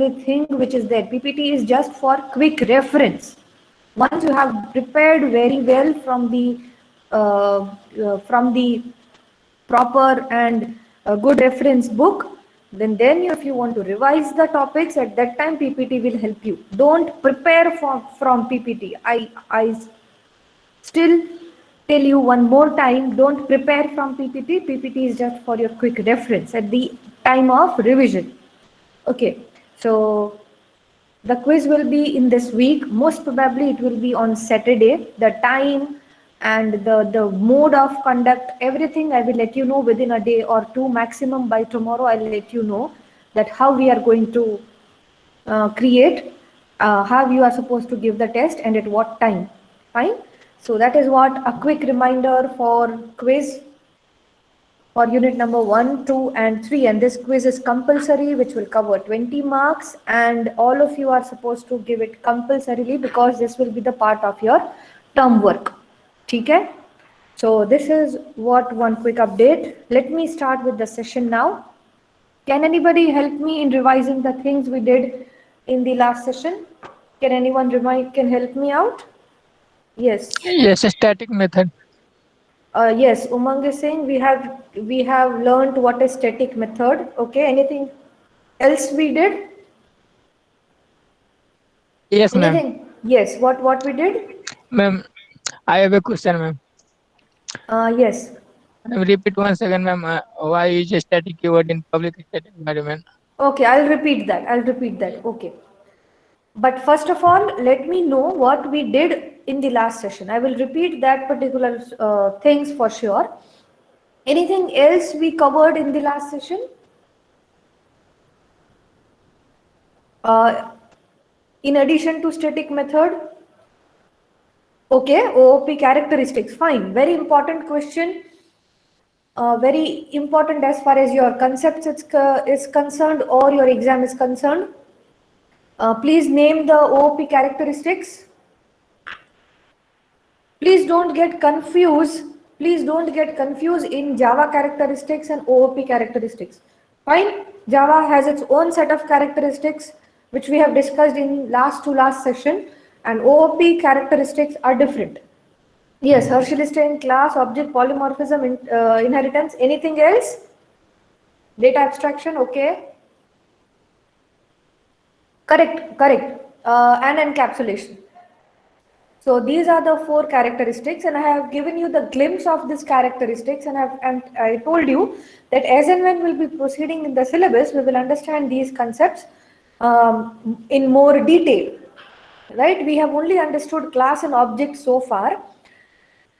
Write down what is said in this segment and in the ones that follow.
everything which is there. PPT is just for quick reference. Once you have prepared very well from the proper and good reference book, then if you want to revise the topics, at that time PPT will help you. Don't prepare from PPT. I still tell you one more time, don't prepare from PPT. PPT is just for your quick reference at the time of revision. Okay, so the quiz will be in this week. Most probably it will be on Saturday. The time and the mode of conduct, everything I will let you know within a day or two maximum. By tomorrow I'll let you know that how we are going to create, how you are supposed to give the test and at what time. Fine. So that is what a quick reminder for quiz for unit number 1, 2 and 3, and this quiz is compulsory, which will cover 20 marks, and all of you are supposed to give it compulsorily because this will be the part of your term work. Okay? So this is what one quick update. Let me start with the session now. Can anybody help me in revising the things we did in the last session? Can anyone can help me out? Yes. Yes, static method. Yes, Umang is saying we have learned what is static method. Okay, anything else we did? Yes, ma'am. Anything? Yes, what we did? Ma'am, I have a question, ma'am. Yes. Repeat once again, ma'am. Why use a static keyword in public static environment? Okay, I'll repeat that. Okay. But first of all, let me know what we did in the last session. I will repeat that particular things for sure. Anything else we covered in the last session? In addition to static method? Okay, OOP characteristics, fine. Very important question. Very important as far as your concepts is concerned or your exam is concerned. Please name the OOP characteristics. Please don't get confused. Please don't get confused in Java characteristics and OOP characteristics. Fine. Java has its own set of characteristics which we have discussed in last session, and OOP characteristics are different. Yes, Herschel is saying class, object, polymorphism, inheritance. Anything else? Data abstraction, okay. Correct. And encapsulation. So these are the 4 characteristics, and I have given you the glimpse of these characteristics, and I told you that as and when we'll be proceeding in the syllabus, we will understand these concepts in more detail. Right? We have only understood class and object so far.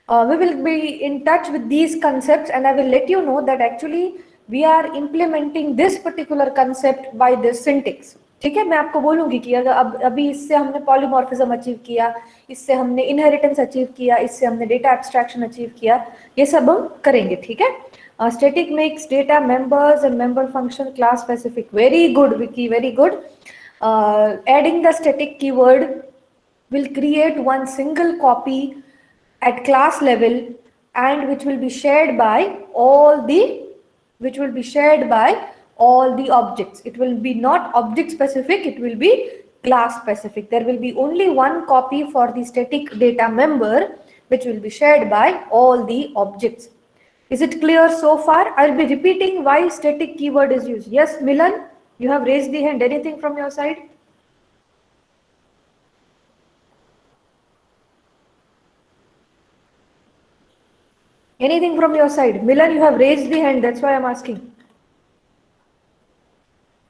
We will be in touch with these concepts, and I will let you know that actually we are implementing this particular concept by this syntax. ठीक है, मैं आपको बोलूंगी कि अगर अभी इससे हमने पॉलीमॉर्फिज्म अचीव किया, इससे हमने इनहेरिटेंस अचीव किया, इससे हमने डेटा एब्स्ट्रैक्शन अचीव किया, ये सब हम करेंगे. ठीक है. Static makes data members and member function class specific. Very good, Vicky, very good. Adding the static keyword will create one single copy at class level, and which will be shared by all the objects. It will be not object specific, it will be class specific. There will be only one copy for the static data member, which will be shared by all the objects. Is it clear so far? I'll be repeating why static keyword is used. Yes, Milan, you have raised the hand. Anything from your side? Anything from your side? Milan, you have raised the hand. That's why I'm asking.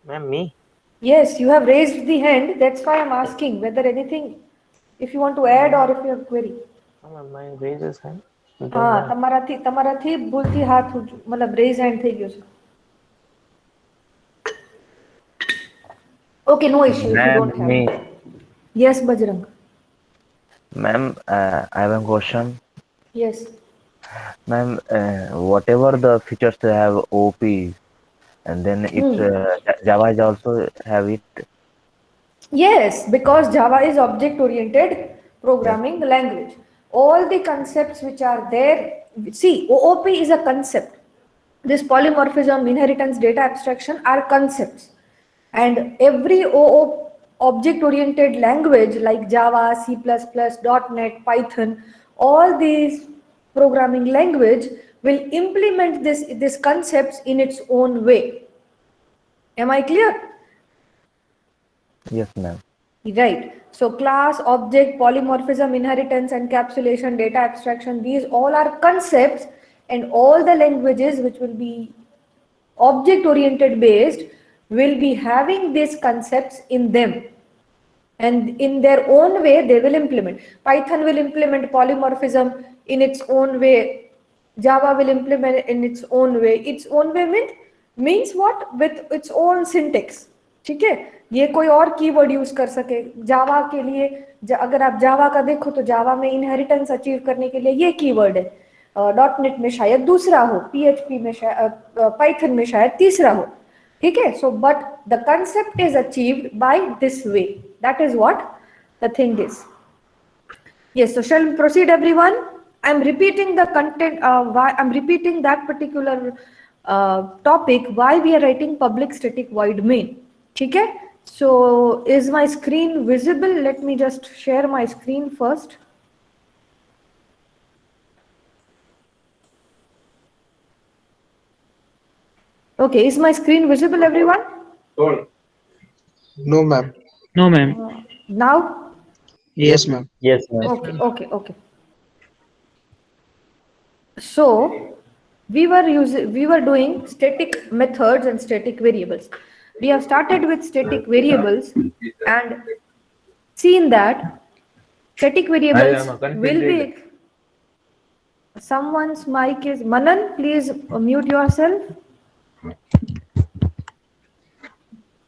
Ma'am, me? Yes, you have raised the hand. That's why I'm asking whether anything, if you want to add or if you have query. Ma'am, my raises hand. हाँ, તમારાથી ભૂલથી હાથ મતલબ raise hand થઈ ગયો છે. Okay, no issue if you don't have. Me. Yes, Bajrang. Ma'am, I have a question. Yes. Ma'am, whatever the features they have OP, and then it's Java is also have it. Yes, because Java is object-oriented programming language. All the concepts which are there, see, OOP is a concept. This polymorphism, inheritance, data abstraction are concepts. And every OO object oriented language like Java, C++, .NET, Python, all these programming language will implement this concepts in its own way. Am I clear? Yes, ma'am. Right. So class, object, polymorphism, inheritance, encapsulation, data abstraction, these all are concepts, and all the languages which will be object oriented based will be having these concepts in them, and in their own way they will implement. Python will implement polymorphism in its own way. Java will implement it in its own way. Its own way means what? With its own syntax. ठीक है, ये कोई और keyword use कर सके जावा के लिए। अगर आप जावा का देखो तो जावा में इनहेरिटेंस अचीव करने के लिए ये कीवर्ड है, .NET में शायद दूसरा हो, PHP में शायद, पाइथन में शायद तीसरा हो, ठीक है। So but the concept is achieved by this way, that is what the thing is. Yes, so shall we proceed, everyone? I'm repeating the content, why I'm repeating that particular topic, why we are writing public static void main. Okay? So is my screen visible? Let me just share my screen first. Okay, is my screen visible, everyone? No, ma'am. No, ma'am. Now? Yes, ma'am. Yes, ma'am. Okay. So we were doing static methods and static variables. We have started with static variables and seen that static variables will be. Someone's mic is Manan. Please mute yourself.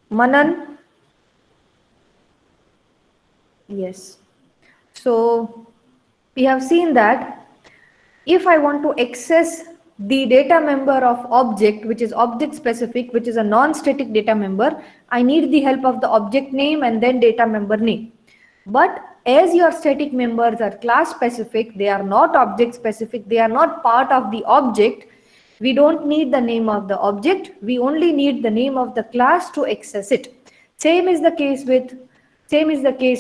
Manan. Yes. So we have seen that if I want to access the data member of object, which is object specific, which is a non-static data member, I need the help of the object name and then data member name. But as your static members are class specific, they are not object specific, they are not part of the object, we don't need the name of the object, we only need the name of the class to access it. Same is the case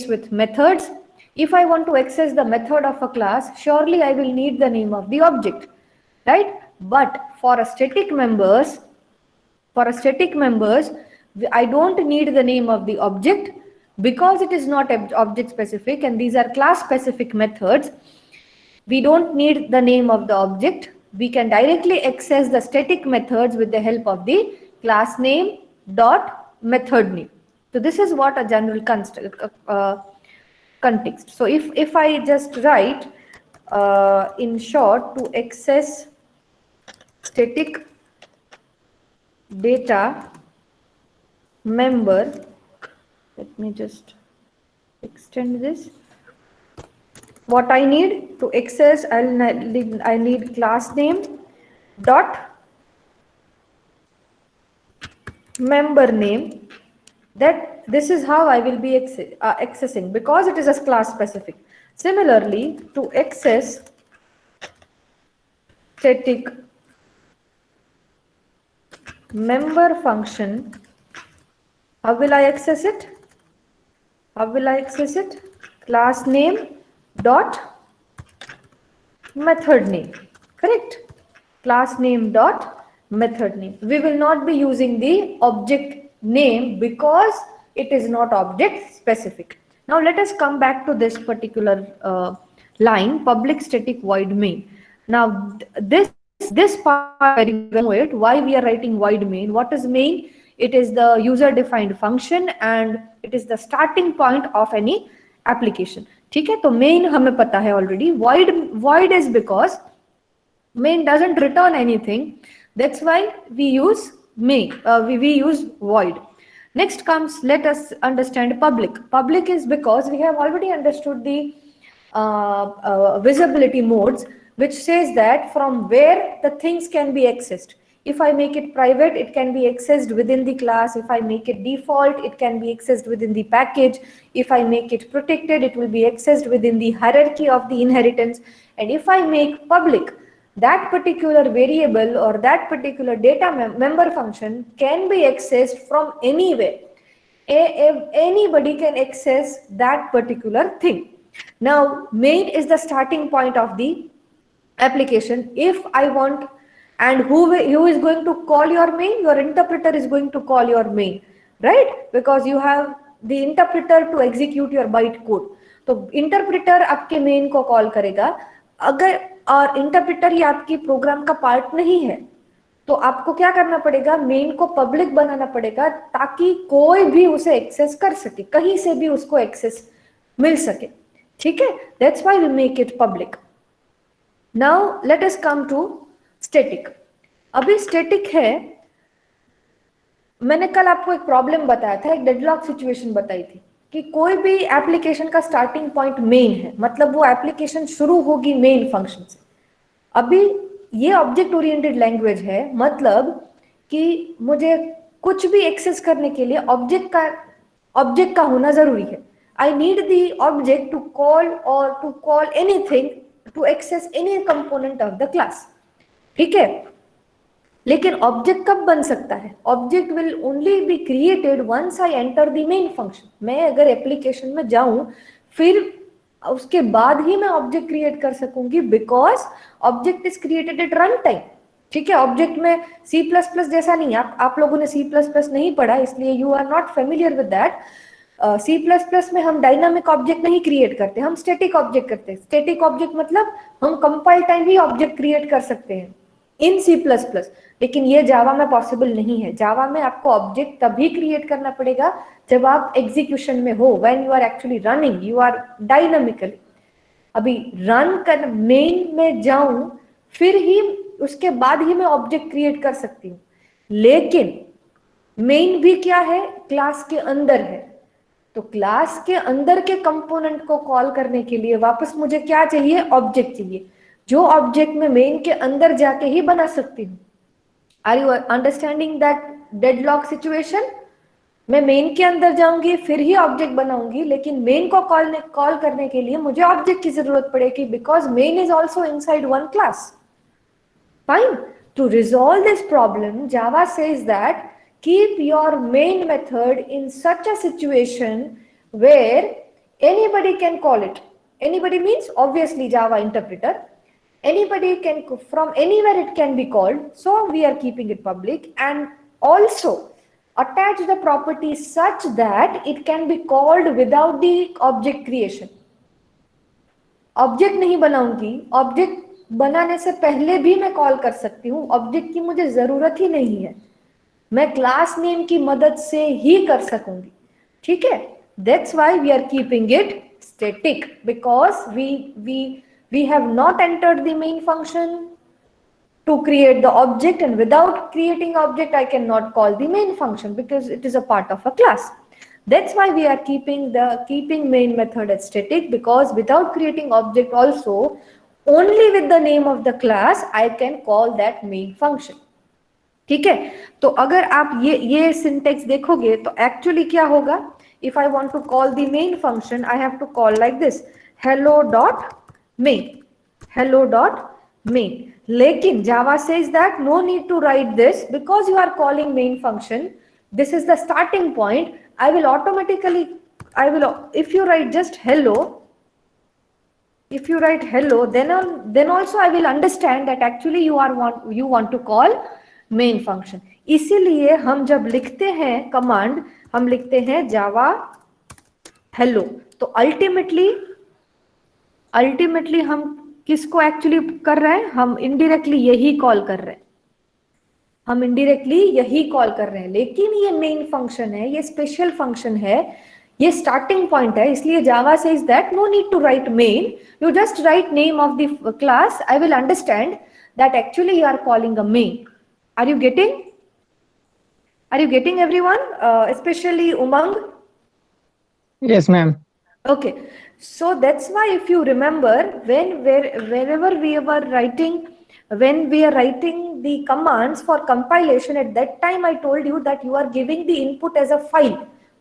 with methods. If I want to access the method of a class, surely I will need the name of the object, right? But for a static members, I don't need the name of the object because it is not object specific and these are class specific methods. We don't need the name of the object. We can directly access the static methods with the help of the class name dot method name. So this is what a general context. So if I just write in short, to access static data member, let me just extend this. What I need to access, I need class name dot member name. That this is how I will be accessing because it is a class specific. Similarly, to access static member function, how will I access it? Class name dot method name, correct? Class name dot method name. We will not be using the object name because it is not object specific. Now let us come back to this particular line, public static void main. Now this part very well, why we are writing void main. What is main? It is the user defined function and it is the starting point of any application. ठीक है, तो main हमें पता है already. Void is because main doesn't return anything. That's why we use main. We use void. Next comes, let us understand public. Public is because we have already understood the visibility modes, which says that from where the things can be accessed. If I make it private, it can be accessed within the class. If I make it default, it can be accessed within the package. If I make it protected, it will be accessed within the hierarchy of the inheritance. And if I make public, that particular variable or that particular data member function can be accessed from anywhere. Anybody can access that particular thing. Now main is the starting point of the application. If I want, and who is going to call your main? Your interpreter is going to call your main, right? Because you have the interpreter to execute your byte code. तो interpreter आपके main को call करेगा. अगर और interpreter ही आपकी programme का part नहीं है तो आपको क्या करना पड़ेगा? मेन को पब्लिक बनाना पड़ेगा ताकि कोई भी उसे एक्सेस कर सके, कहीं से भी उसको एक्सेस मिल सके. ठीक है, that's why we make it public. Now let us come to static. अभी स्टैटिक है, मैंने कल आपको एक प्रॉब्लम बताया था, एक डेडलॉक सिचुएशन बताई थी कि कोई भी एप्लीकेशन का स्टार्टिंग पॉइंट मेन है, मतलब वो एप्लीकेशन शुरू होगी मेन फंक्शन से. अभी ये ऑब्जेक्ट ओरिएंटेड लैंग्वेज है, मतलब कि मुझे कुछ भी एक्सेस करने के लिए ऑब्जेक्ट का होना जरूरी है. I need the object to call और to call anything to access any component of the class. ठीक है, लेकिन ऑब्जेक्ट कब बन सकता है? Object will only be created once I enter the main function. मैं अगर एप्लीकेशन में जाऊं फिर उसके बाद ही मैं ऑब्जेक्ट क्रिएट कर सकूंगी, because object is created at run time. ठीक है, ऑब्जेक्ट में C++ जैसा नहीं. आप लोगों ने C++ नहीं पढ़ा, इसलिए you are not familiar with that. C++ में हम डायनामिक ऑब्जेक्ट नहीं क्रिएट करते, हम स्टैटिक ऑब्जेक्ट करते हैं. स्टैटिक ऑब्जेक्ट मतलब हम कंपाइल टाइम ही ऑब्जेक्ट क्रिएट कर सकते हैं इन C++. लेकिन ये जावा में पॉसिबल नहीं है. जावा में आपको ऑब्जेक्ट तभी क्रिएट करना पड़ेगा जब आप एग्जीक्यूशन में हो, when you are actually running, you are dynamically. अभी रन कर मेन में जाऊं फिर ही उसके बाद ही मैं ऑब्जेक्ट क्रिएट कर सकती हूँ. लेकिन मेन भी क्या है? क्लास के अंदर है. तो क्लास के अंदर के कंपोनेंट को कॉल करने के लिए वापस मुझे क्या चाहिए? ऑब्जेक्ट चाहिए, जो ऑब्जेक्ट में मेन के अंदर जाके ही बना सकती हूँ. Are you understanding that deadlock situation? मैं मेन के अंदर जाऊंगी फिर ही ऑब्जेक्ट बनाऊंगी, लेकिन मेन को कॉल करने के लिए मुझे ऑब्जेक्ट की जरूरत पड़ेगी, because main is also inside one class. Fine. To resolve this problem, Java says that keep your main method in such a situation where anybody can call it. Anybody means obviously Java interpreter. Anybody can, from anywhere it can be called. So we are keeping it public, and also attach the property such that it can be called without the object creation. Object नहीं बनाऊंगी, object बनाने से पहले भी मैं call कर सकती हूँ. ऑब्जेक्ट की मुझे जरूरत ही नहीं है, मैं क्लास नेम की मदद से ही कर सकूंगी. ठीक है, that's why we are keeping it static, because we have not entered the main function to create the object, and without creating object I can not call the main function because it is a part of a class. That's why we are keeping main method as static, because without creating object also, only with the name of the class I can call that main function. ठीक है, तो अगर आप ये syntax देखोगे तो actually क्या होगा? If I want to call the main function I have to call like this, hello.main, hello.main. लेकिन जावा says that no need to write this because you are calling main function. This is the starting point. I will automatically, if you write just hello, if you write hello, then also I will understand that actually you want to call main function. इसीलिए हम जब लिखते हैं command, हम लिखते हैं जावा hello. तो ultimately हम किसको एक्चुअली कर रहे हैं? हम इनडायरेक्टली यही कॉल कर रहे हैं, लेकिन ये मेन फंक्शन है, ये स्पेशल फंक्शन है, ये स्टार्टिंग पॉइंट है. इसलिए Java says that no need to write main, you just write name of the class. I will understand that actually you are calling a main. Are you getting everyone, especially Umang? Yes, ma'am. Okay, so that's why if you remember, wherever we were writing, when we are writing the commands for compilation, at that time I told you that you are giving the input as a file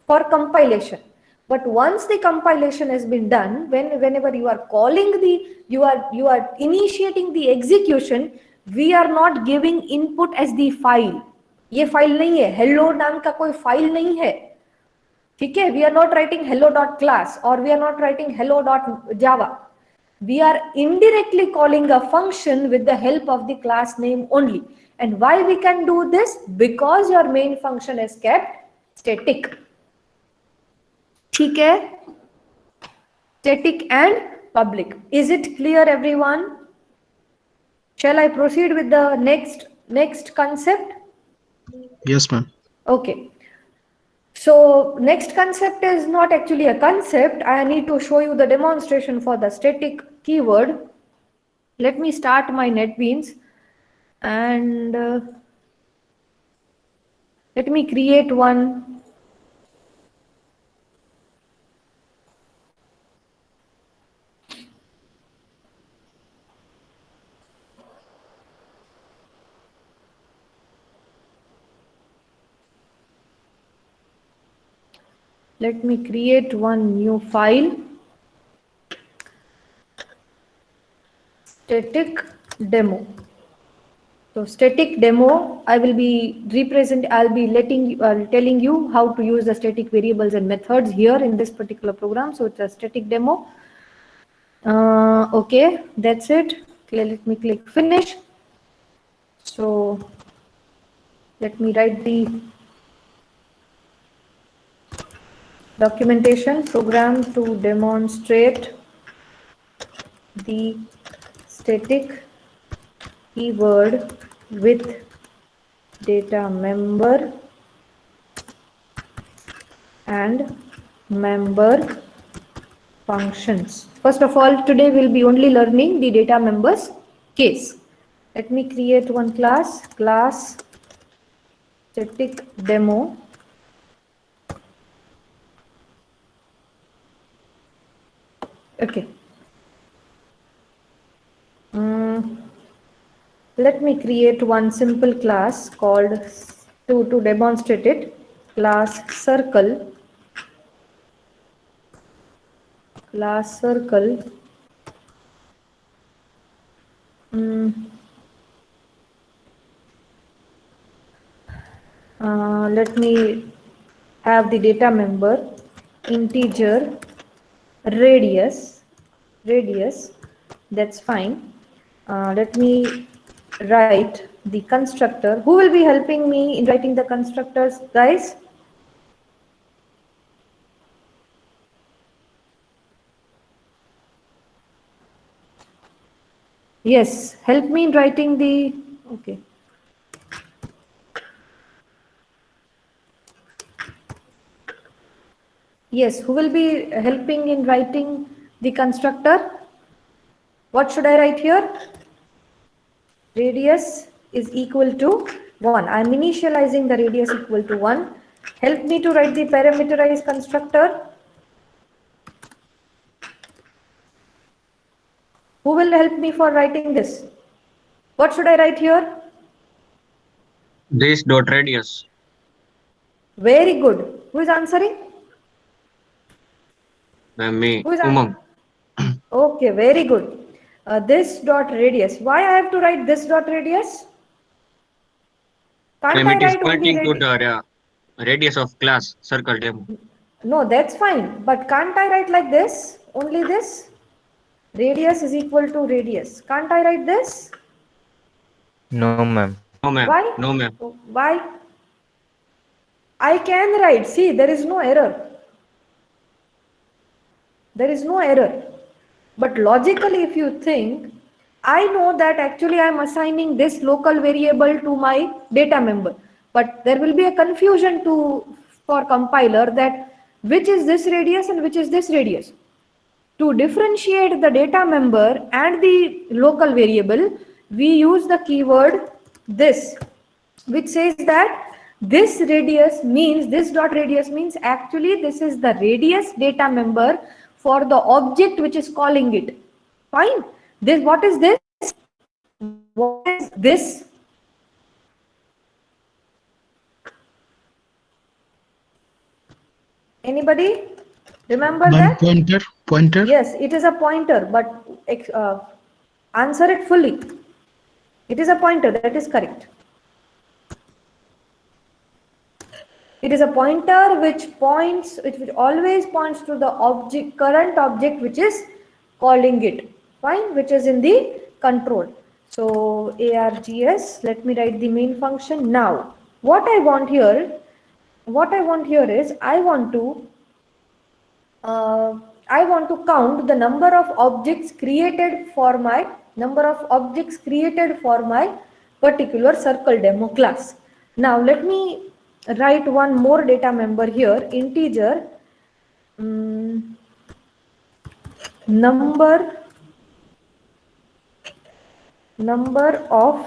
for compilation. But once the compilation has been done, whenever you are calling you are initiating the execution, we are not giving input as the file. ये file नहीं है, hello नाम का कोई file नहीं है. ठीक है, we are not writing hello.class or we are not writing hello.java. We are indirectly calling a function with the help of the class name only. And why we can do this? Because your main function is kept static. ठीक है, static and public. Is it clear, everyone? Shall I proceed with the next concept? Yes, ma'am. Okay. So next concept is not actually a concept. I need to show you the demonstration for the static keyword. Let me start my NetBeans and let me create one. Let me create one new file. Static demo. So static demo, I'll be telling you how to use the static variables and methods here in this particular program. So it's a static demo. Okay, that's it. Okay, let me click finish. So let me write the documentation program to demonstrate the static keyword with data member and member functions. First of all, today we'll be only learning the data members case. Let me create one class static demo. Okay. Let me create one simple class called to demonstrate it, class circle. Let me have the data member integer radius, that's fine. Let me write the constructor. Who will be helping me in writing the constructors, guys? Yes, help me in writing the, okay. Yes, who will be helping in writing the constructor? What should I write here? Radius is equal to 1. I am initializing the radius equal to 1. Help me to write the parameterized constructor. Who will help me for writing this? What should I write here? This dot radius. Very good. Who is answering? Me, Who is Umang. Okay, very good. This dot radius. Why I have to write this dot radius? Can't I It is write only pointing to radius? the radius of class circle demo. No, that's fine. But can't I write like this? Only this? Radius is equal to radius. Can't I write this? No, ma'am. No, ma'am. Why? No, ma'am. Why? I can write. See, there is no error. There is no error. But logically, if you think, I know that actually I am assigning this local variable to my data member. But there will be a confusion for compiler that which is this radius and which is this radius. To differentiate the data member and the local variable, we use the keyword this, which says that this radius means, this dot radius means actually this is the radius data member for the object which is calling it. Fine. This, what is this? What is this? Anybody remember that? Pointer. Yes, it is a pointer, but answer it fully. It is a pointer, that is correct. It is a pointer which always points to the object, current object which is calling it, fine, which is in the control. So args, let me write the main function. Now what I want here is I want to count the number of objects created for my particular circle demo class. Now let me write one more data member here, integer number of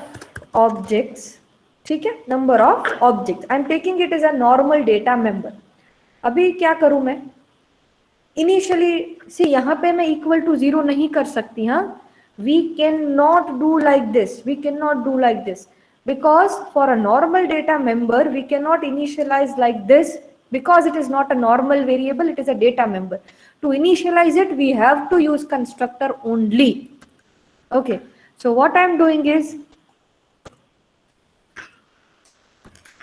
objects, ठीक है, number of objects. I am taking it as a normal data member. अभी क्या करूं मैं, initially सी यहाँ पे मैं equal to 0 नहीं कर सकती, हाँ, we cannot do like this because for a normal data member we cannot initialize like this because it is not a normal variable, it is a data member. To initialize it we have to use constructor only. Okay, so what I am doing is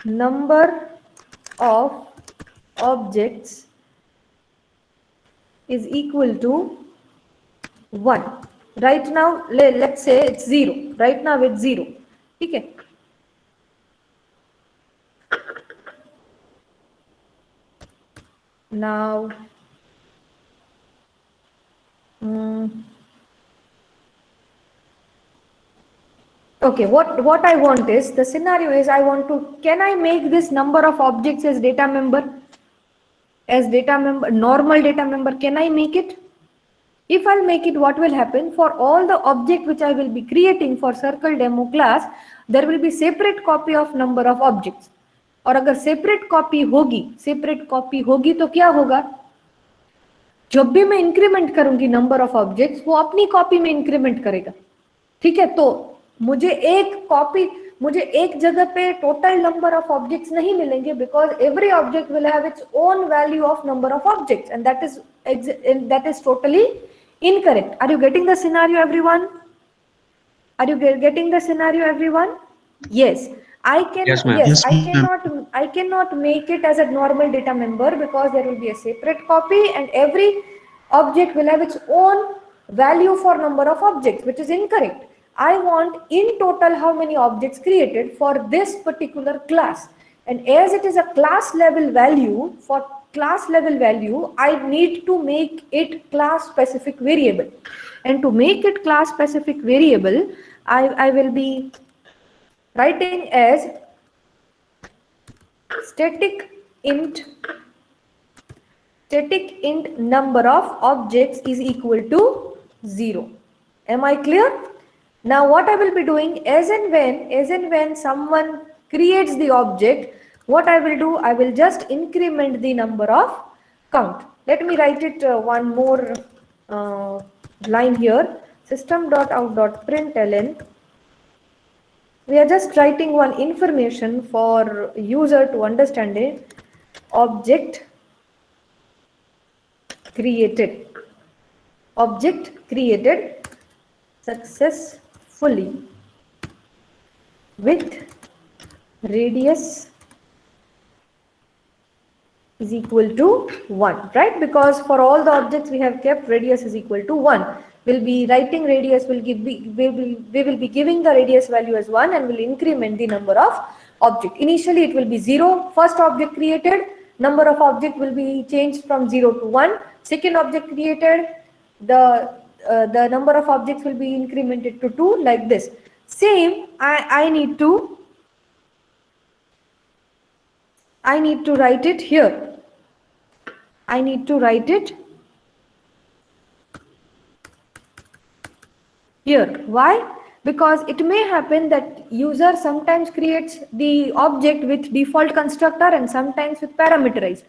number of objects is equal to 1. Right now let's say it's 0. Right now it's 0. Okay. Now okay, what I want is, the scenario is can I make this number of objects as data member, normal data member, can I make it? If I'll make it, what will happen, for all the object which I will be creating for circle demo class, there will be separate copy of number of objects. और अगर separate copy होगी तो क्या होगा, जब भी मैं increment करूंगी नंबर ऑफ ऑब्जेक्ट्स, वो अपनी कॉपी में इंक्रीमेंट करेगा, ठीक है। तो मुझे एक जगह पे टोटल नंबर ऑफ ऑब्जेक्ट्स नहीं मिलेंगे, because every object will have its own value of number of objects, and that is totally incorrect. Are you getting the scenario, everyone? Are you getting the scenario, everyone? Yes. I cannot make it as a normal data member because there will be a separate copy and every object will have its own value for number of objects, which is incorrect. I want in total how many objects created for this particular class, and as it is a class level value, for class level value I need to make it class specific variable, and to make it class specific variable I will be writing as static int number of objects is equal to 0. Am I clear? Now what I will be doing, as and when someone creates the object, what I will do, I will just increment the number of count. Let me write it one more line here, system.out.println. We are just writing one information for user to understand it. Object created successfully with radius is equal to 1, right? Because for all the objects we have kept radius is equal to 1. We'll be writing radius, we will be giving the radius value as 1 and will increment the number of object. Initially it will be 0, first object created, number of object will be changed from 0 to 1. Second object created, the number of objects will be incremented to 2, like this. Same, I need to write it here. I need to write it here. Why? Because it may happen that user sometimes creates the object with default constructor and sometimes with parameterized.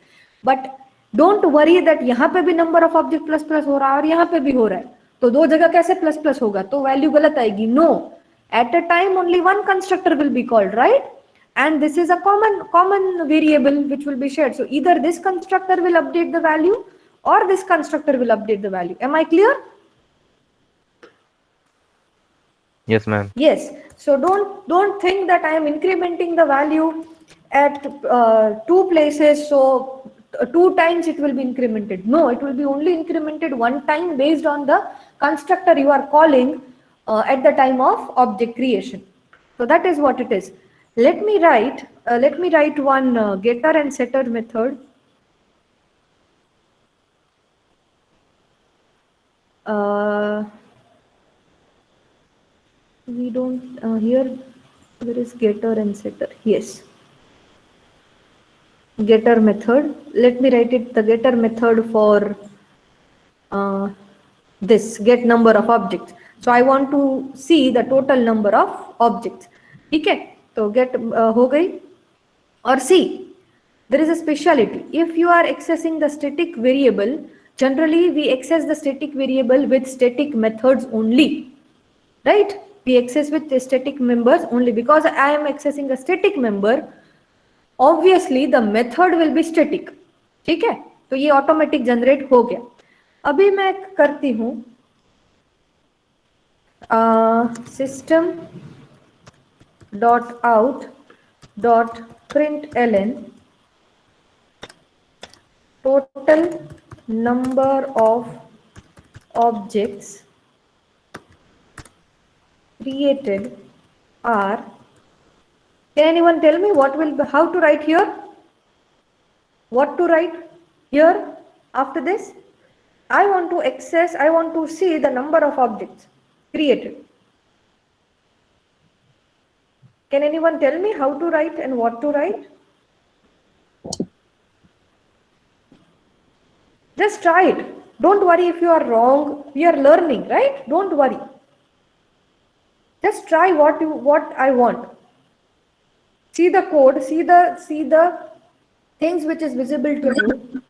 But don't worry that यहाँ पे भी number of object plus plus हो रहा है और यहाँ पे भी हो रहा है, तो दो जगह कैसे plus plus होगा, तो value गलत आएगी. No, at a time only one constructor will be called, right? And this is a common variable which will be shared. So either this constructor will update the value or this constructor will update the value. Am I clear? Yes, ma'am. Yes. So don't think that I am incrementing the value at two places. So two times it will be incremented. No, it will be only incremented one time based on the constructor you are calling at the time of object creation. So that is what it is. Let me write one getter and setter method. We don't here there is getter and setter. Yes, getter method. Let me write it the getter method for this get number of objects. So I want to see the total number of objects. Okay, so get हो गई. Or see, there is a speciality. If you are accessing the static variable, generally we access the static variable with static methods only, right? We access with the static members only. Because I am accessing a static member, obviously the method will be static. ठीक है, तो ये automatic generate हो गया. अभी मैं करती हूं system dot out dot println total number of objects created are. Can anyone tell me what will be, how to write here? What to write here after this? I want to see the number of objects created. Can anyone tell me how to write and what to write? Just try it. Don't worry if you are wrong. We are learning, right? Don't worry. Just try what I want. See the code, see the things which is visible to you.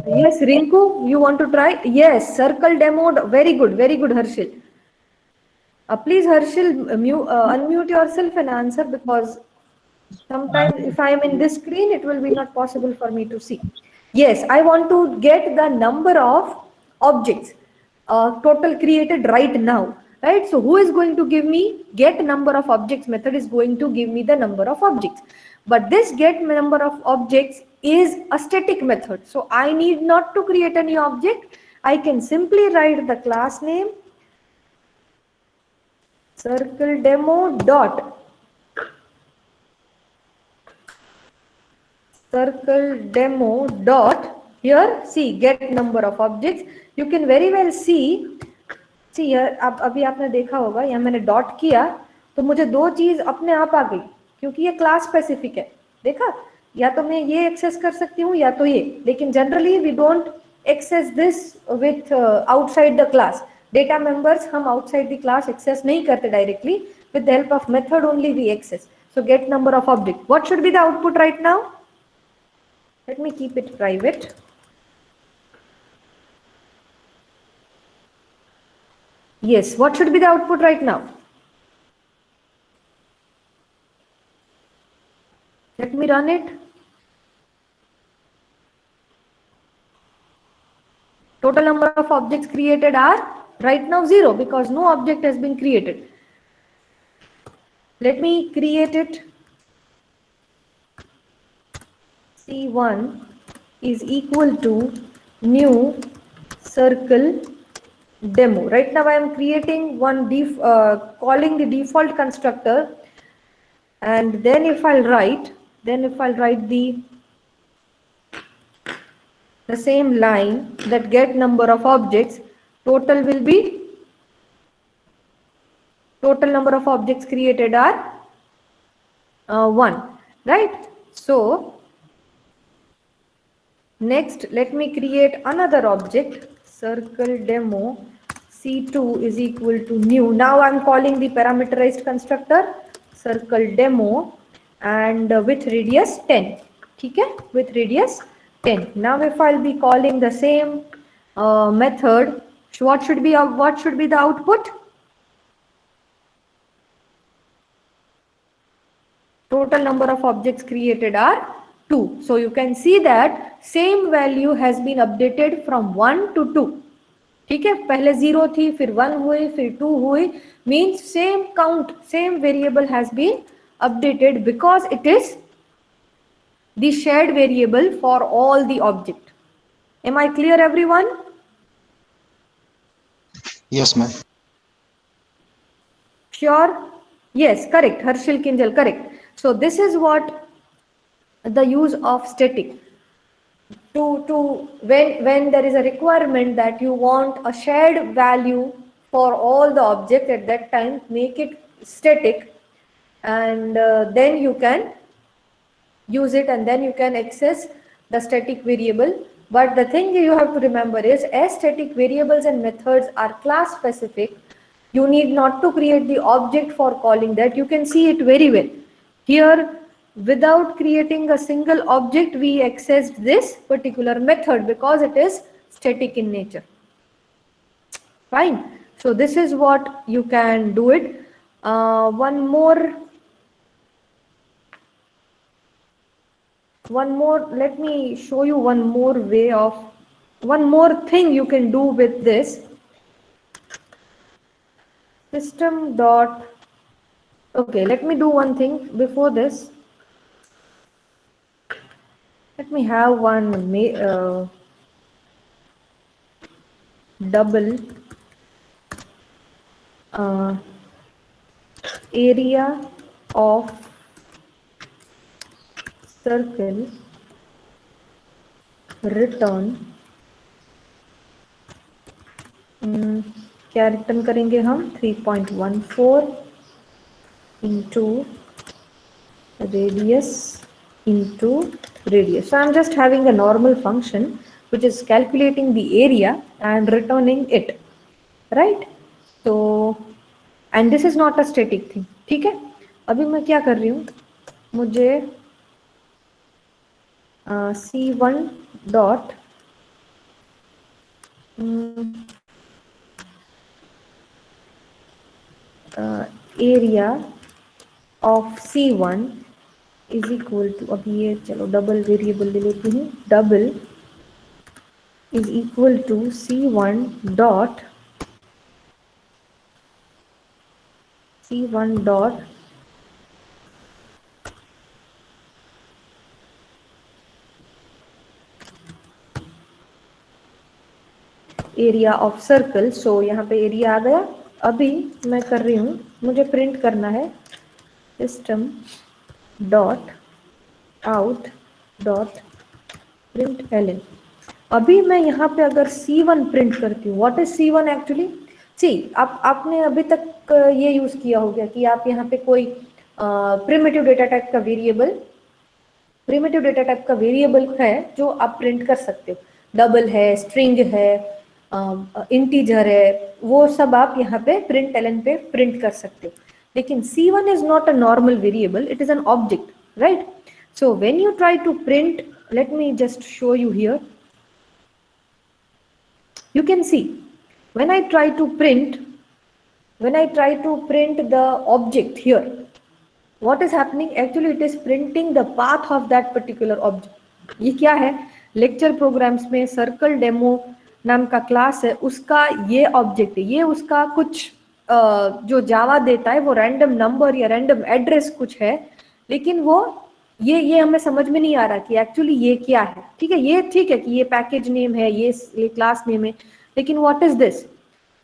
Yes, Rinku, you want to try? Yes, circle demo. Very good, Harshil. Please, Harshil, unmute yourself and answer, because sometimes if I am in this screen, it will be not possible for me to see. Yes, I want to get the number of objects total created right now. Right? So who is going to give me get number of objects method is going to give me the number of objects. But this get number of objects is a static method. So I need not to create any object. I can simply write the class name circle demo dot here see get number of objects. You can very well see here अब अभी आपने देखा होगा यहाँ मैंने dot किया तो मुझे दो चीज अपने आप आ गई क्योंकि ये क्लास स्पेसिफिक है. देखा, या तो मैं ये एक्सेस कर सकती हूँ या तो ये, लेकिन generally we don't access this with outside the class. Data members हम आउटसाइड द क्लास एक्सेस नहीं करते directly. With the help of method only we access. So get number of object. What should be the output right now? Let me keep it private. Yes, what should be the output right now? Let me run it. Total number of objects created are right now 0 because no object has been created. Let me create it. C1 is equal to new circle demo. Right now I am creating one calling the default constructor, and then if I'll write the same line that get number of objects, total will be total number of objects created are 1, right? So next let me create another object circle demo C2 is equal to new. Now I'm calling the parameterized constructor circle demo and with radius 10. ठीक है, with radius 10. Now if I'll be calling the same method, what should be the output? Total number of objects created are 2. So you can see that same value has been updated from 1 to 2. ठीक है, पहले 0 थी, फिर 1 हुई, फिर 2 हुई, means same count, same variable has been updated because it is the shared variable for all the object. Am I clear, everyone? Yes, ma'am. Sure? Yes, correct. Harshil Kinjal, correct. So this is what the use of static. When there is a requirement that you want a shared value for all the object at that time, make it static, and then you can use it, and then you can access the static variable. But the thing you have to remember is, as static variables and methods are class specific, you need not to create the object for calling that. You can see it very well here. Without creating a single object, we accessed this particular method because it is static in nature. Fine. So this is what you can do it. One more, let me show you one more way of, one more thing you can do with this. System dot, okay, let me do one thing before this. Let me have one double area of circle return. क्या return करेंगे हम? 3.14 into radius into radius. So I'm just having a normal function which is calculating the area and returning it, right? So, and this is not a static thing. ठीक है, अभी मैं क्या कर रही हूँ, मुझे C1 dot area of C1 is equal to, अभी ये चलो डबल वेरिएबल ले लेती हूँ, double is equal to C1 dot area of circle. So यहाँ पे एरिया आ गया. अभी मैं कर रही हूँ, मुझे प्रिंट करना है system dot out dot print ln. अभी मैं यहाँ पे अगर C1 प्रिंट करती हूँ, व्हाट इज C1 एक्चुअली? सी, आपने अभी तक ये यूज किया होगा कि आप यहाँ पे कोई प्रिमिटिव डेटा टाइप का वेरिएबल है जो आप प्रिंट कर सकते हो. डबल है, स्ट्रिंग है, इंटीजर है, वो सब आप यहाँ पे प्रिंट एलन पे प्रिंट कर सकते हो. लेकिन C1 is not a normal variable, it is an object, right? So when you try to print, let me just show you here. You can see when I try to print the object here, what is happening? Actually it is printing the path of that particular object. ये क्या है? Lecture programmes में circle demo नाम का class है, उसका ये object है. ये उसका कुछ जो जावा देता है वो रैंडम नंबर या रैंडम एड्रेस कुछ है, लेकिन वो ये हमें समझ में नहीं आ रहा कि एक्चुअली ये क्या है. ठीक है, ये ठीक है कि ये पैकेज नेम है, ये क्लास नेम है, लेकिन व्हाट इज दिस,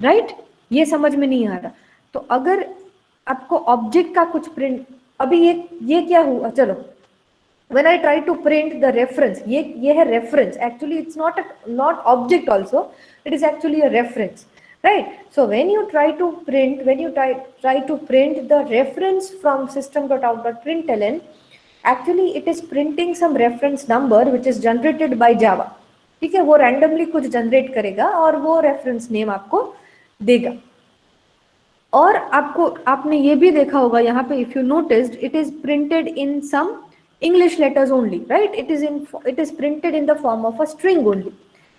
राइट? ये समझ में नहीं आ रहा. तो अगर आपको ऑब्जेक्ट का कुछ प्रिंट, अभी ये क्या हुआ, चलो when I try to print the reference, ये है reference. Actually it's not object also, it is actually a reference, right? So when you try to print the reference from system.out.println, actually it is printing some reference number which is generated by Java. ठीक है, वो randomly कुछ generate करेगा और वो reference name आपको देगा. और आपने ये भी देखा होगा यहाँ पे, if you noticed, it is printed in some English letters only, right? It is printed in the form of a string only.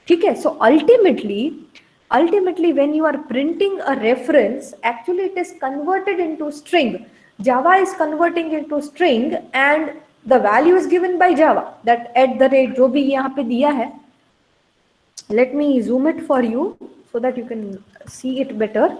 ठीक है, so ultimately when you are printing a reference, actually it is converted into string. Java is converting into string and the value is given by Java, that @ जो भी यहाँ पे दिया है. Let me zoom it for you so that you can see it better.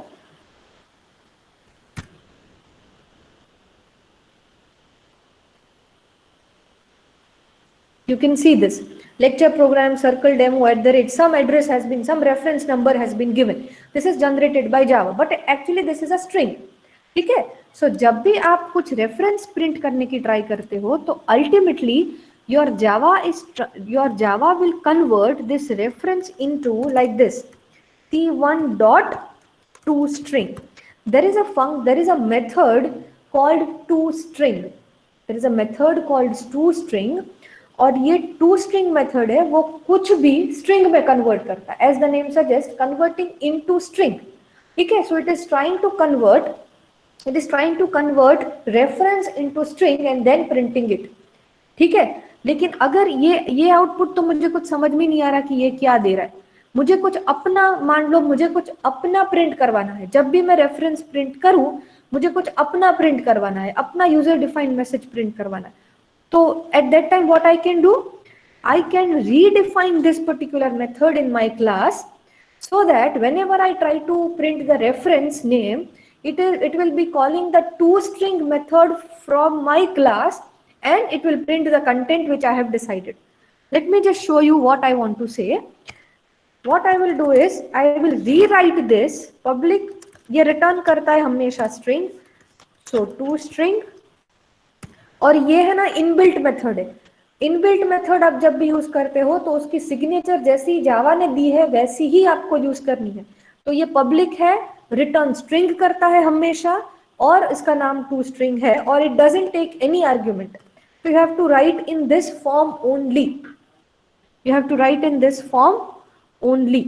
You can see this lecture program circle demo @ some address has been, some reference number has been given. This is generated by Java, but actually this is a string. ठीक है. So जब भी आप कुछ reference print करने की try करते हो तो ultimately your Java will convert this reference into like this c1.toString. There is a method called toString. There is a method called toString. और ये toString मेथड है, वो कुछ भी स्ट्रिंग में कन्वर्ट करता है, as the name suggest converting into string. ठीक है. So it is trying to convert reference into string and then printing it. ठीक है. लेकिन अगर ये आउटपुट तो मुझे कुछ समझ में नहीं आ रहा कि ये क्या दे रहा है. मुझे कुछ अपना, मान लो मुझे कुछ अपना प्रिंट करवाना है. जब भी मैं रेफरेंस प्रिंट करूं मुझे कुछ अपना प्रिंट करवाना है, अपना यूजर डिफाइंड मैसेज प्रिंट करवाना है. So at that time what I can do, I can redefine this particular method in my class so that whenever I try to print the reference name, it will be calling the toString method from my class and it will print the content which I have decided. Let me just show you what I want to say. What I will do is I will rewrite this public, ये return करता है हमेशा string, so toString. और ये है ना inbuilt method है. Inbuilt method आप जब भी यूज करते हो तो उसकी सिग्नेचर जैसी जावा ने दी है वैसी ही आपको यूज करनी है. तो ये पब्लिक है, रिटर्न स्ट्रिंग करता है हमेशा और इसका नाम toString है और it doesn't take any argument. So you have to write in this form only. You have to write in this form only.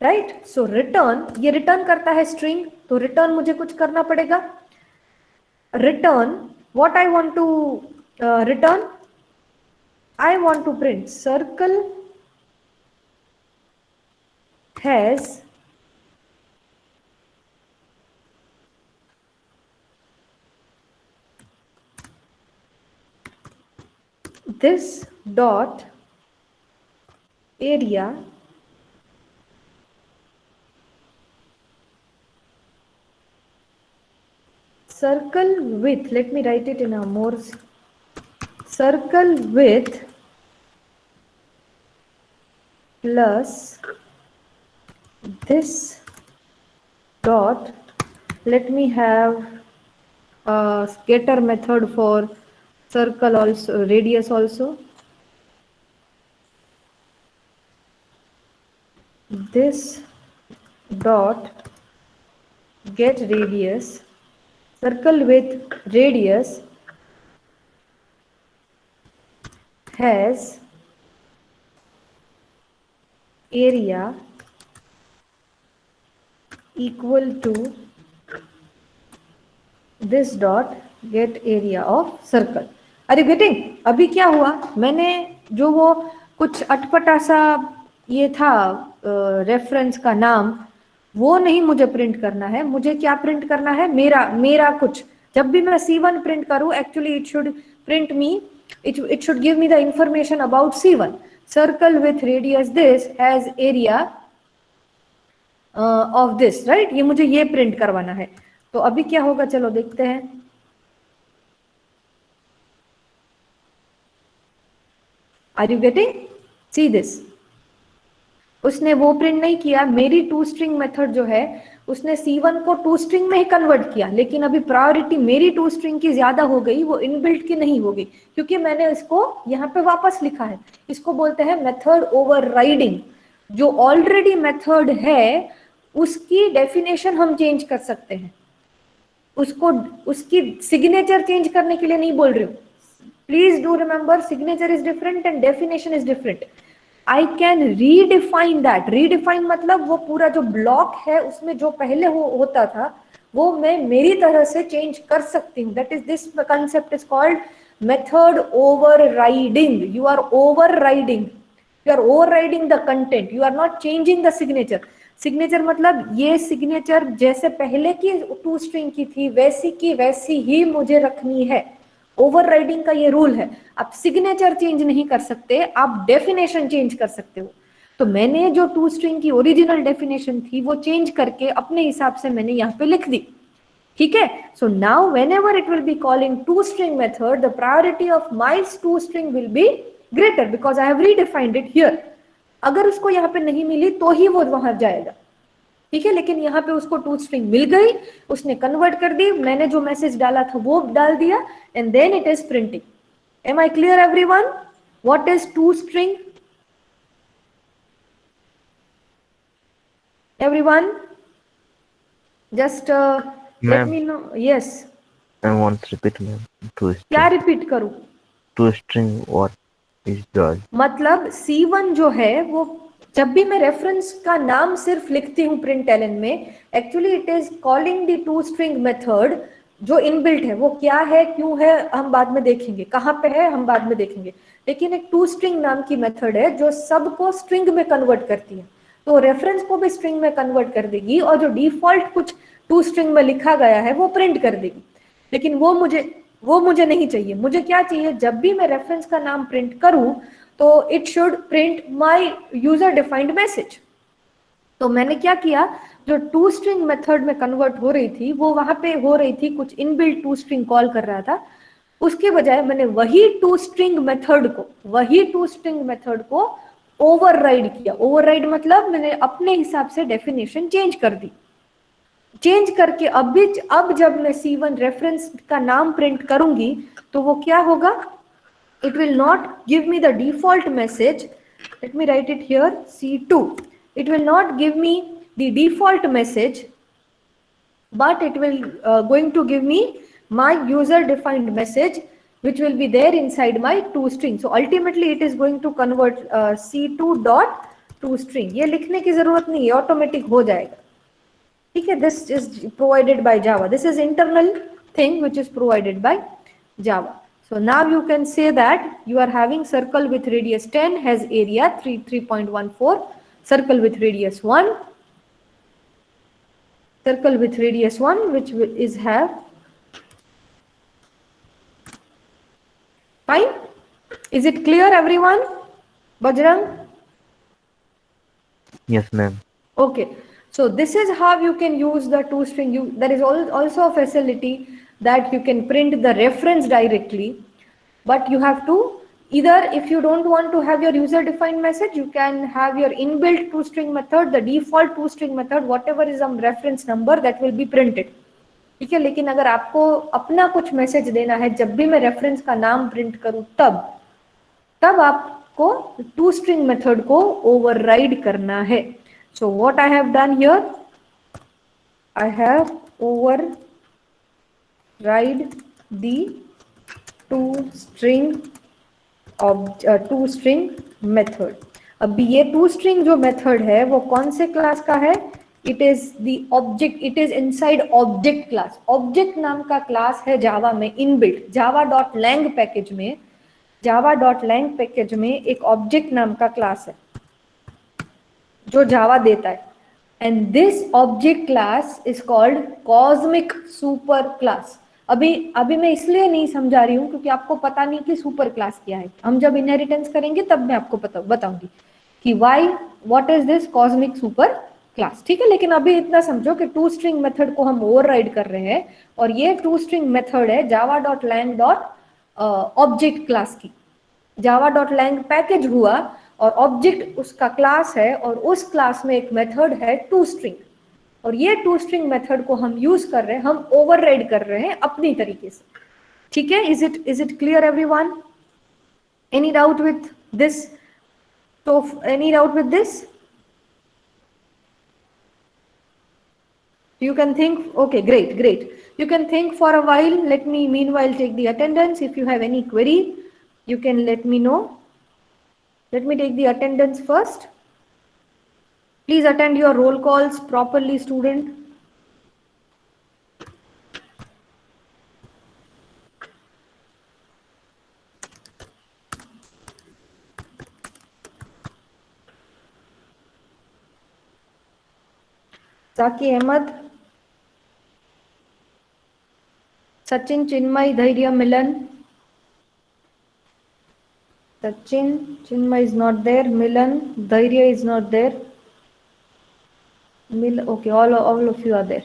Right. So return, ये रिटर्न करता है स्ट्रिंग, तो रिटर्न मुझे कुछ करना पड़ेगा. Return what I want to return, I want to print circle has this dot area circle with, let me write it in a more, circle with plus this dot, let me have a getter method for circle also, radius also. This dot get radius, circle with radius has area equal to this dot get area of circle. Are you getting? अभी क्या हुआ, मैंने जो वो कुछ अटपटा सा ये था रेफरेंस का नाम, वो नहीं मुझे प्रिंट करना है. मुझे क्या प्रिंट करना है, मेरा कुछ. जब भी मैं C1 प्रिंट करूं, actually it should print me, it should give me the information about C1. Circle with radius this has area of this, right? ये मुझे ये प्रिंट करवाना है. तो अभी क्या होगा, चलो देखते हैं. Are you getting? See this. उसने वो प्रिंट नहीं किया, मेरी toString मेथड जो है उसने C1 को toString में ही कन्वर्ट किया, लेकिन अभी प्रायोरिटी मेरी toString की ज्यादा हो गई, वो इनबिल्ट की नहीं होगी, क्योंकि मैंने इसको यहाँ पे वापस लिखा है. इसको बोलते हैं मेथड ओवरराइडिंग. जो ऑलरेडी मेथड है उसकी डेफिनेशन हम चेंज कर सकते हैं, उसको उसकी सिग्नेचर चेंज करने के लिए नहीं बोल रही हूँ. Please do remember, signature is different and definition is different. I can redefine that. Redefine मतलब वो पूरा जो ब्लॉक है उसमें जो पहले होता था वो मैं मेरी तरह से चेंज कर सकती हूँ. That is, this concept is called method overriding. You are overriding. You are overriding the content. You are not changing the signature. Signature मतलब ये सिग्नेचर जैसे पहले की टू स्ट्रिंग की थी वैसी की वैसी ही मुझे रखनी है. ओवरराइडिंग का ये रूल है. आप सिग्नेचर चेंज नहीं कर सकते, आप डेफिनेशन चेंज कर सकते हो. तो मैंने जो टू स्ट्रिंग की ओरिजिनल डेफिनेशन थी वो चेंज करके अपने हिसाब से मैंने यहाँ पे लिख दी. ठीक है. So now whenever it will be calling to string method, the priority of my to string will be greater because I have redefined it here. अगर उसको यहाँ पे नहीं मिली तो ही वो वहां जाएगा. ठीक है. लेकिन यहाँ पे उसको टू स्ट्रिंग मिल गई, उसने कन्वर्ट कर दी, मैंने जो मैसेज डाला था वो डाल दिया, and then it is printing. Am I clear everyone? What is to string? everyone just let Ma'am. me know. Yes, I want to repeat, ma'am. To क्या string, रिपीट करूं? to string what is joy? मतलब C1 जो है वो जब भी मैं reference का नाम सिर्फ लिखती हूँ प्रिंट एलन में, actually it is calling the two string method जो इनबिल्ट है. वो क्या है, क्यों है, हम बाद में देखेंगे. कहाँ पे है हम बाद में देखेंगे. लेकिन एक टू स्ट्रिंग नाम की मेथड है जो सबको स्ट्रिंग में कन्वर्ट करती है. तो रेफरेंस को भी स्ट्रिंग में कन्वर्ट कर देगी और जो डिफॉल्ट कुछ टू स्ट्रिंग में लिखा गया है वो प्रिंट कर देगी. लेकिन वो मुझे नहीं चाहिए. मुझे क्या चाहिए, जब भी मैं रेफरेंस का नाम प्रिंट करूं तो it should print my user defined message. तो मैंने क्या किया, जो टू स्ट्रिंग मेथड में कन्वर्ट हो रही थी वो वहां पे हो रही थी कुछ इनबिल्ट टू स्ट्रिंग कॉल कर रहा था. उसके बजाय मैंने वही टू स्ट्रिंग मेथड को ओवरराइड किया. ओवरराइड मतलब मैंने अपने हिसाब से डेफिनेशन चेंज कर दी. चेंज करके अब जब मैं C1 रेफरेंस का नाम प्रिंट करूंगी तो वो क्या होगा, it will not give me the default message. Let me write it here, C2. It will not give me the default message, but it will going to give me my user defined message which will be there inside my toString. So ultimately it is going to convert C2 dot toString. ये लिखने की जरूरत नहीं है, automatic हो जाएगा. ठीक है. This is provided by Java. This is internal thing which is provided by Java. So now you can say that you are having circle with radius 10 has area 3.14, circle with radius 1, circle with radius 1 which is have fine. Is it clear everyone? Bajrang? Yes, ma'am. Okay. So this is how you can use the toString. There is also a facility that you can print the reference directly, but you have to either, if you don't want to have your user defined message, you can have your inbuilt toString method, the default toString method, whatever is some reference number that will be printed. ठीक है. लेकिन अगर आपको अपना कुछ message देना है जब भी मैं रेफरेंस का नाम प्रिंट करूं तब आपको toString मेथड को ओवरराइड करना है. So what I have done here, I have override the toString method. अभी ये toString जो मेथड है वो कौन से क्लास का है? It is the object. It is inside object class. Object नाम का क्लास है जावा में इनबिल्ट. java.lang पैकेज में एक ऑब्जेक्ट नाम का क्लास है जो जावा देता है. And this object class is called cosmic super class. अभी मैं इसलिए नहीं समझा रही हूँ क्योंकि आपको पता नहीं कि सुपर क्लास क्या है. हम जब इनहेरिटेंस करेंगे तब मैं आपको बताऊंगी कि what is this cosmic super class. ठीक है. लेकिन अभी इतना समझो कि टू स्ट्रिंग मेथड को हम ओवरराइड कर रहे हैं और ये टू स्ट्रिंग मेथड है java.lang ऑब्जेक्ट क्लास की. java.lang पैकेज हुआ और ऑब्जेक्ट उसका क्लास है और उस क्लास में एक मेथड है toString और ये toString मेथड को हम यूज कर रहे हैं, हम ओवरराइड कर रहे हैं अपनी तरीके से. ठीक है. Is it clear everyone? Any doubt with this? So any doubt with this? You can think. Okay, great. You can think for a while. Let me meanwhile take the attendance. If you have any query, you can let me know. Let me take the attendance first. Please attend your roll calls properly, student. Saki Ahmed, Sachin Chinmay Dhairya Milan. Sachin Chinmay is not there. Milan Dhairya is not there. Okay, all of you are there.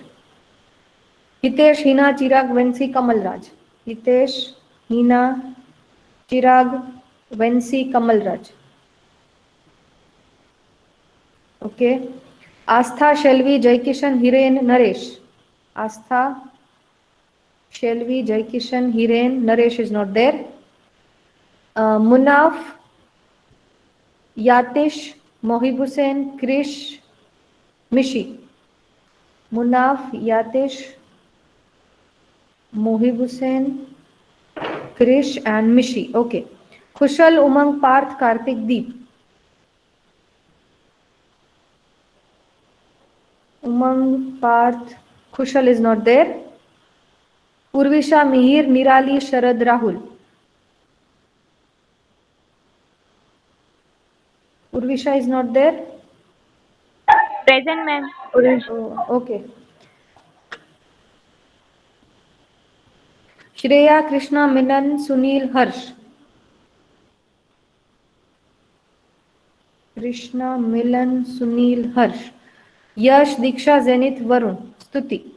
Hitesh, Hina, Chirag, Vensi, Kamalraj. Hitesh, Hina, Chirag, Vensi, Kamalraj. Okay. Astha, Shelvi, Jaikishan, Hiren, Naresh. Astha, Shelvi, Jaikishan, Hiren, Naresh is not there. Munaf, Yatish, Mohib Hussain, Krish, Mishi. Munaf, Yatish, Mohib Hussain, Krish and Mishi. Okay. Kushal, Umang, Parth, Karthik, Deep. Umang, Parth, Kushal is not there. Urvisha, Mihir, Nirali, Sharad, Rahul. Urvisha is not there. Present, ma'am. Oh, okay. Shreya, Krishna, Minan, Sunil, Harsh. Krishna, Milan, Sunil, Harsh. Yash, Diksha, Zenith, Varun, Stuti.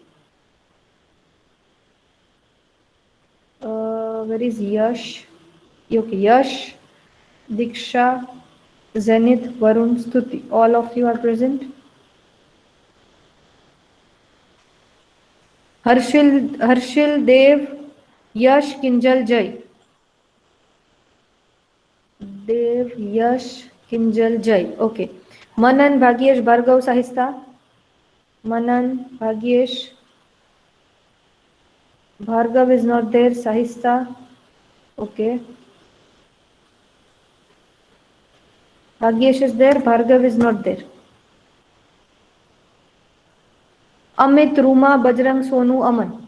Where is Yash? Okay, Yash, Diksha, Zenith, Varun, Stuti. All of you are present. Harshil, Dev, Yash, Kinjal, Jai. Dev, Yash, Kinjal, Jai. Okay. Manan, Bhagyesh, Bhargav, Sahista. Manan, Bhagyesh. Bhargav is not there. Sahista. Okay. Bhagyesh is there. Bhargav is not there. Amit, Ruma, Bajrang, Sonu, Aman.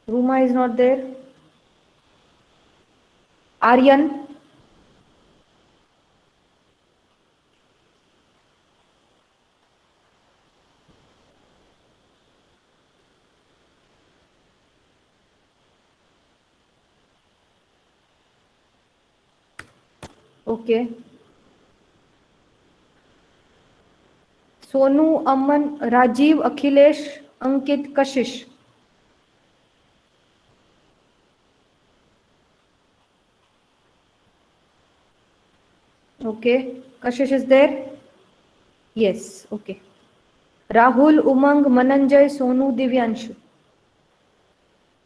Ruma is not there. Aryan. Okay. Sonu, Aman, Rajiv, Akhilesh, Ankit, Kashish. Okay. Kashish is there? Yes. Okay. Rahul, Umang, Mananjay, Sonu, Divyanshu.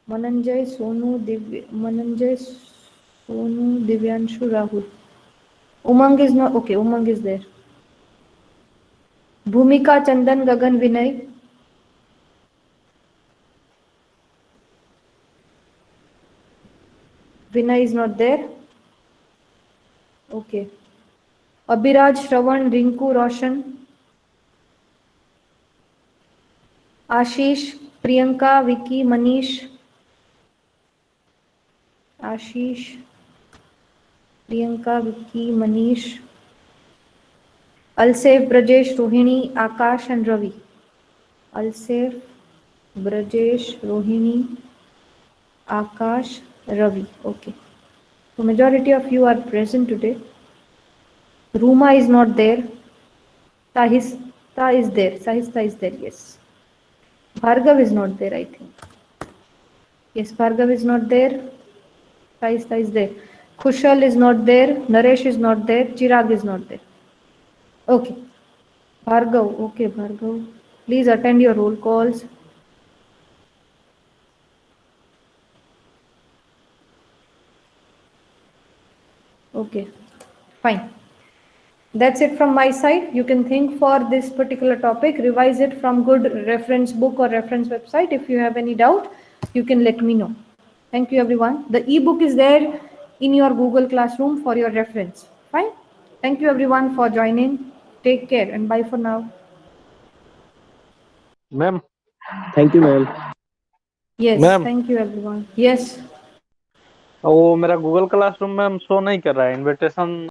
Mananjay, Sonu, Divyanshu, Rahul. Umang is not, okay, Umang is there. Bhumika, Chandan, Gagan, Vinay. Vinay is not there. Okay. Abhiraj, Shravan, Rinku, Roshan. Ashish, Priyanka, Vicky, Manish. Ashish, Priyanka, Vicky, Manish. Alsef, Brajesh, Rohini, Akash and Ravi. Alsef, Brajesh, Rohini, Akash, Ravi. Okay. So majority of you are present today. Ruma is not there. Sahista is there. Sahista is there, yes. Bhargav is not there, I think. Yes, Bhargav is not there. Sahista is there. Kushal is not there. Naresh is not there. Chirag is not there. Okay. Bhargav. Okay, Bhargav. Please attend your roll calls. Okay, fine. That's it from my side. You can think for this particular topic, revise it from good reference book or reference website. If you have any doubt, you can let me know. Thank you, everyone. The ebook is there in your Google Classroom for your reference. Fine. Thank you, everyone, for joining. Take care and bye for now. Ma'am thank you ma'am Yes, Ma'am. thank you, everyone. Yes. वो मेरा Google classroom ma'am show नहीं कर रहा है invitation